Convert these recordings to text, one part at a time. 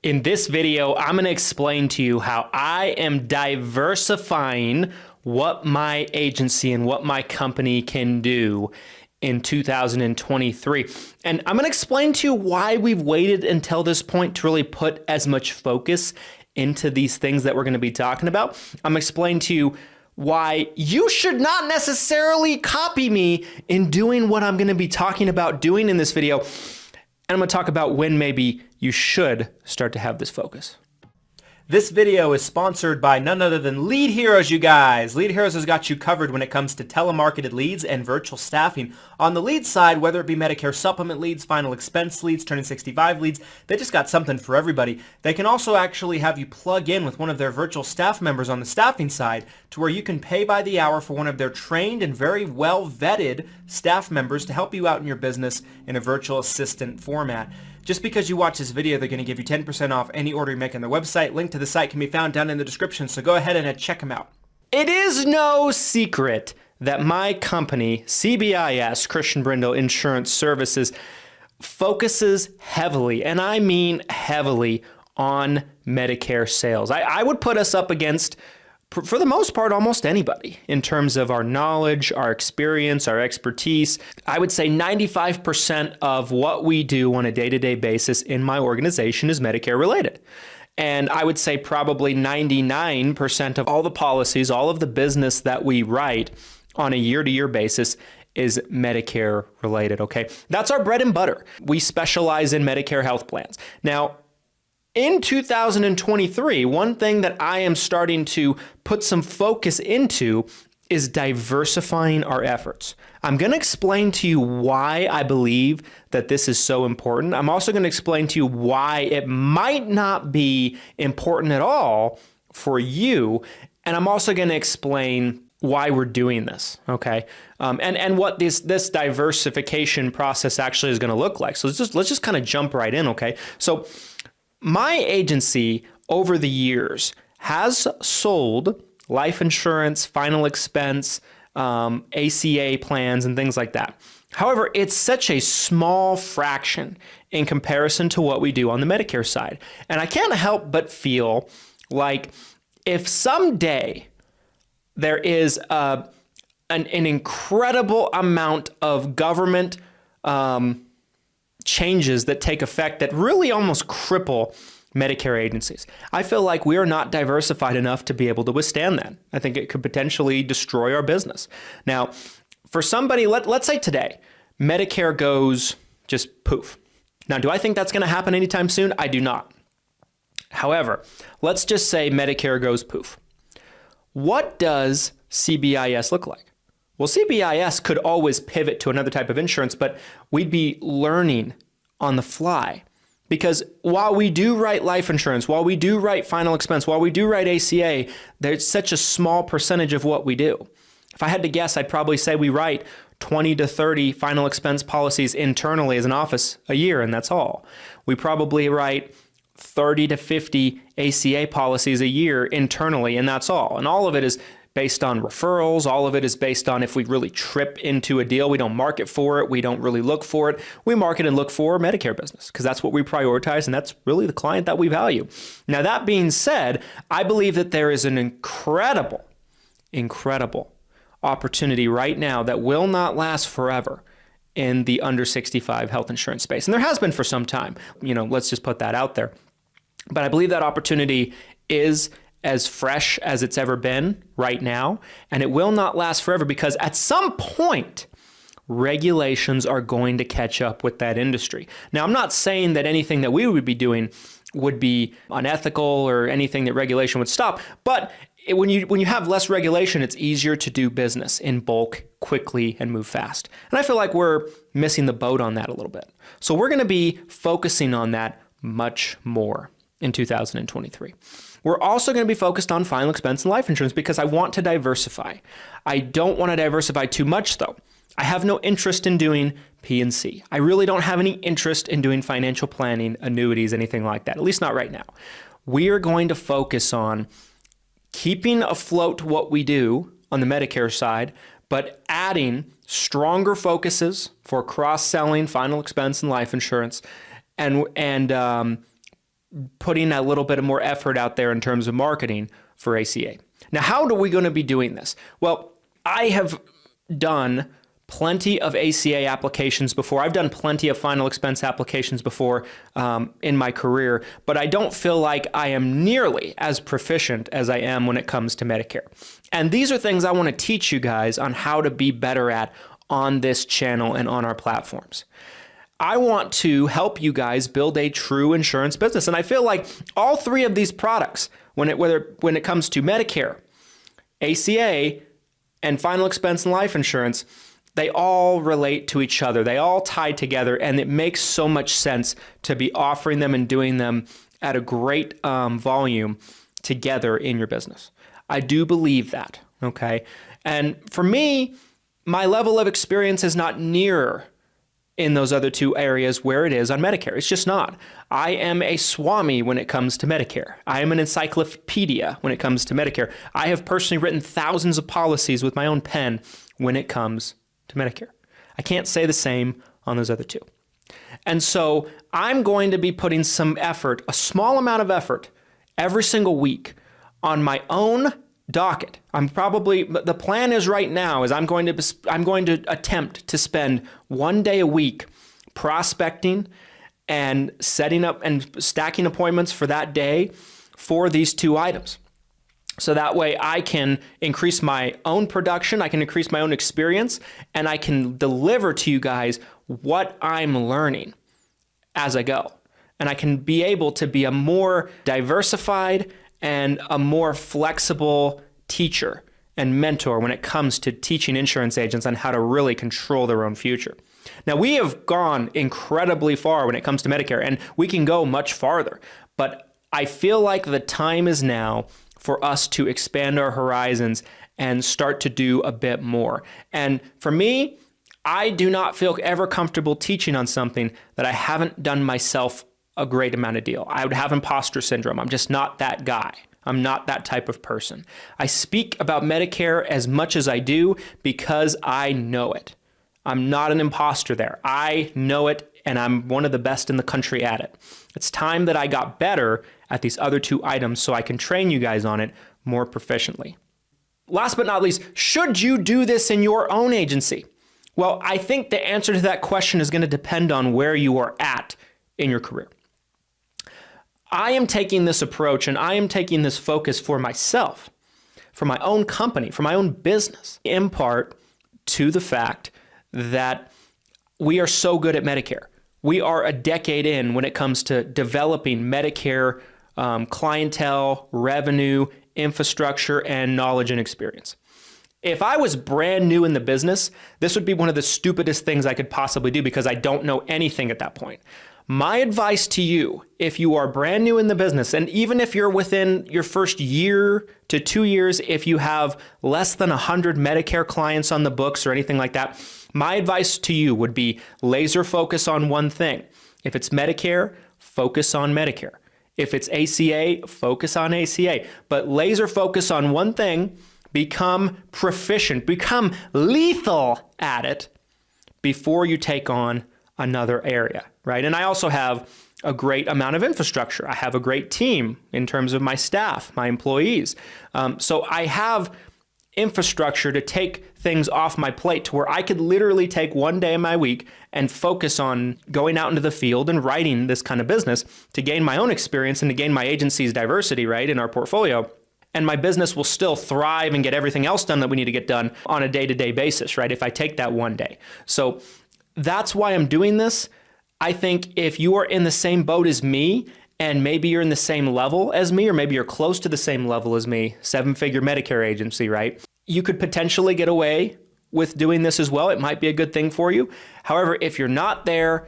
In this video, I'm going to explain to you how I am diversifying what my agency and what my company can do in 2023. And I'm going to explain to you why we've waited until this point to really put as much focus into these things that we're going to be talking about. I'm going to explain to you why you should not necessarily copy me in doing what I'm going to be talking about doing in this video. And I'm going to talk about when maybe you should start to have this focus. This video is sponsored by none other than Lead Heroes, you guys. Lead Heroes has got you covered when it comes to telemarketed leads and virtual staffing. On the lead side, whether it be Medicare supplement leads, final expense leads, turning 65 leads, they just got something for everybody. They can also actually have you plug in with one of their virtual staff members on the staffing side to where you can pay by the hour for one of their trained and very well vetted staff members to help you out in your business in a virtual assistant format. Just because you watch this video, they're going to give you 10% off any order you make on their website. Link to the site can be found down in the description, so go ahead and check them out. It is no secret that my company, CBIS, Christian Brindle Insurance Services, focuses heavily, and I mean heavily, on Medicare sales. I would put us up against, for the most part, almost anybody in terms of our knowledge, our experience, our expertise. I would say 95% of what we do on a day-to-day basis in my organization is Medicare related. And I would say probably 99% of all the policies, all of the business that we write on a year-to-year basis is Medicare related, okay? That's our bread and butter. We specialize in Medicare health plans. Now, in 2023, one thing that I am starting to put some focus into is diversifying our efforts. I'm going to explain to you why I believe that this is so important. I'm also going to explain to you why it might not be important at all for you. And I'm also going to explain why we're doing this, okay? And what this diversification process actually is going to look like. So let's just kind of jump right in, okay? So my agency over the years has sold life insurance, final expense, ACA plans, and things like that. However, it's such a small fraction in comparison to what we do on the Medicare side. And I can't help but feel like if someday there is an incredible amount of government changes that take effect that really almost cripple Medicare agencies, I feel like we are not diversified enough to be able to withstand that. I think it could potentially destroy our business. Now, for somebody, let's say today, Medicare goes just poof. Now, do I think that's going to happen anytime soon? I do not. However, let's just say Medicare goes poof. What does CBIS look like? Well, CBIS could always pivot to another type of insurance, but we'd be learning on the fly. Because while we do write life insurance, while we do write final expense, while we do write ACA, there's such a small percentage of what we do. If I had to guess, I'd probably say we write 20 to 30 final expense policies internally as an office a year, and that's all. We probably write 30 to 50 ACA policies a year internally, and that's all. And all of it is based on referrals. All of it is based on if we really trip into a deal, we don't market for it. We don't really look for it. We market and look for Medicare business because that's what we prioritize, and that's really the client that we value. Now, that being said, I believe that there is an incredible opportunity right now that will not last forever in the under 65 health insurance space. And there has been for some time. Let's just put that out there. But I believe that opportunity is as fresh as it's ever been right now, and it will not last forever because at some point, regulations are going to catch up with that industry. Now, I'm not saying that anything that we would be doing would be unethical or anything that regulation would stop, but when you have less regulation, it's easier to do business in bulk, quickly, and move fast. And I feel like we're missing the boat on that a little bit. So we're going to be focusing on that much more in 2023. We're also going to be focused on final expense and life insurance because I want to diversify. I don't want to diversify too much though. I have no interest in doing P&C. I really don't have any interest in doing financial planning, annuities, anything like that, at least not right now. We are going to focus on keeping afloat what we do on the Medicare side, but adding stronger focuses for cross-selling, final expense, and life insurance, and putting a little bit more effort out there in terms of marketing for ACA. Now, how are we going to be doing this? Well, I have done plenty of ACA applications before. I've done plenty of final expense applications before in my career, but I don't feel like I am nearly as proficient as I am when it comes to Medicare. And these are things I want to teach you guys on how to be better at on this channel and on our platforms. I want to help you guys build a true insurance business. And I feel like all three of these products, when it comes to Medicare, ACA, and final expense and life insurance, they all relate to each other. They all tie together, and it makes so much sense to be offering them and doing them at a great volume together in your business. I do believe that, okay? And for me, my level of experience is not near in those other two areas where it is on Medicare. It's just not. I am a Swami when it comes to Medicare. I am an encyclopedia when it comes to Medicare. I have personally written thousands of policies with my own pen when it comes to Medicare. I can't say the same on those other two. And so I'm going to be putting some effort, a small amount of effort, every single week on my own docket. The plan is right now is I'm going to attempt to spend one day a week prospecting and setting up and stacking appointments for that day for these two items. So that way I can increase my own production, I can increase my own experience, and I can deliver to you guys what I'm learning as I go. And I can be able to be a more diversified and a more flexible teacher and mentor when it comes to teaching insurance agents on how to really control their own future. Now, we have gone incredibly far when it comes to Medicare, and we can go much farther, but I feel like the time is now for us to expand our horizons and start to do a bit more. And for me, I do not feel ever comfortable teaching on something that I haven't done myself a great amount of deal. I would have imposter syndrome. I'm just not that guy. I'm not that type of person. I speak about Medicare as much as I do because I know it. I'm not an imposter there. I know it, and I'm one of the best in the country at it. It's time that I got better at these other two items so I can train you guys on it more proficiently. Last but not least, should you do this in your own agency? Well, I think the answer to that question is going to depend on where you are at in your career. I am taking this approach and I am taking this focus for myself, for my own company, for my own business, in part to the fact that we are so good at Medicare. We are a decade in when it comes to developing Medicare clientele, revenue, infrastructure, and knowledge and experience. If I was brand new in the business, this would be one of the stupidest things I could possibly do because I don't know anything at that point. My advice to you, if you are brand new in the business, and even if you're within your first year to 2 years, if you have less than 100 Medicare clients on the books or anything like that, my advice to you would be laser focus on one thing. If it's Medicare, focus on Medicare. If it's ACA, focus on ACA. But laser focus on one thing, become proficient, become lethal at it before you take on another area, right? And I also have a great amount of infrastructure. I have a great team in terms of my staff, my employees. So I have infrastructure to take things off my plate to where I could literally take one day in my week and focus on going out into the field and writing this kind of business to gain my own experience and to gain my agency's diversity, right, in our portfolio. And my business will still thrive and get everything else done that we need to get done on a day-to-day basis, right, if I take that one day. So that's why I'm doing this. I think if you are in the same boat as me, and maybe you're in the same level as me, or maybe you're close to the same level as me, 7-figure Medicare agency, right? You could potentially get away with doing this as well. It might be a good thing for you. However, if you're not there,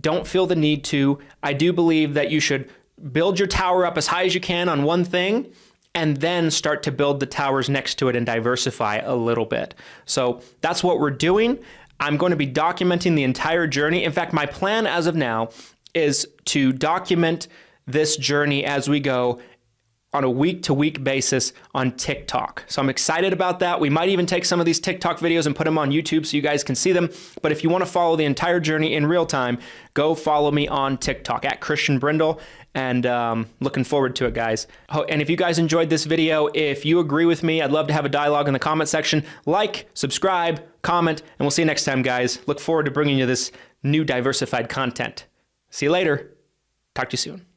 don't feel the need to. I do believe that you should build your tower up as high as you can on one thing, and then start to build the towers next to it and diversify a little bit. So that's what we're doing. I'm going to be documenting the entire journey. In fact, my plan as of now is to document this journey as we go on a week-to-week basis on TikTok. So I'm excited about that. We might even take some of these TikTok videos and put them on YouTube so you guys can see them. But if you want to follow the entire journey in real time, go follow me on TikTok at Christian Brindle. And looking forward to it, guys. Oh, and if you guys enjoyed this video, if you agree with me, I'd love to have a dialogue in the comment section. Like, subscribe, comment, and we'll see you next time, guys. Look forward to bringing you this new diversified content. See you later. Talk to you soon.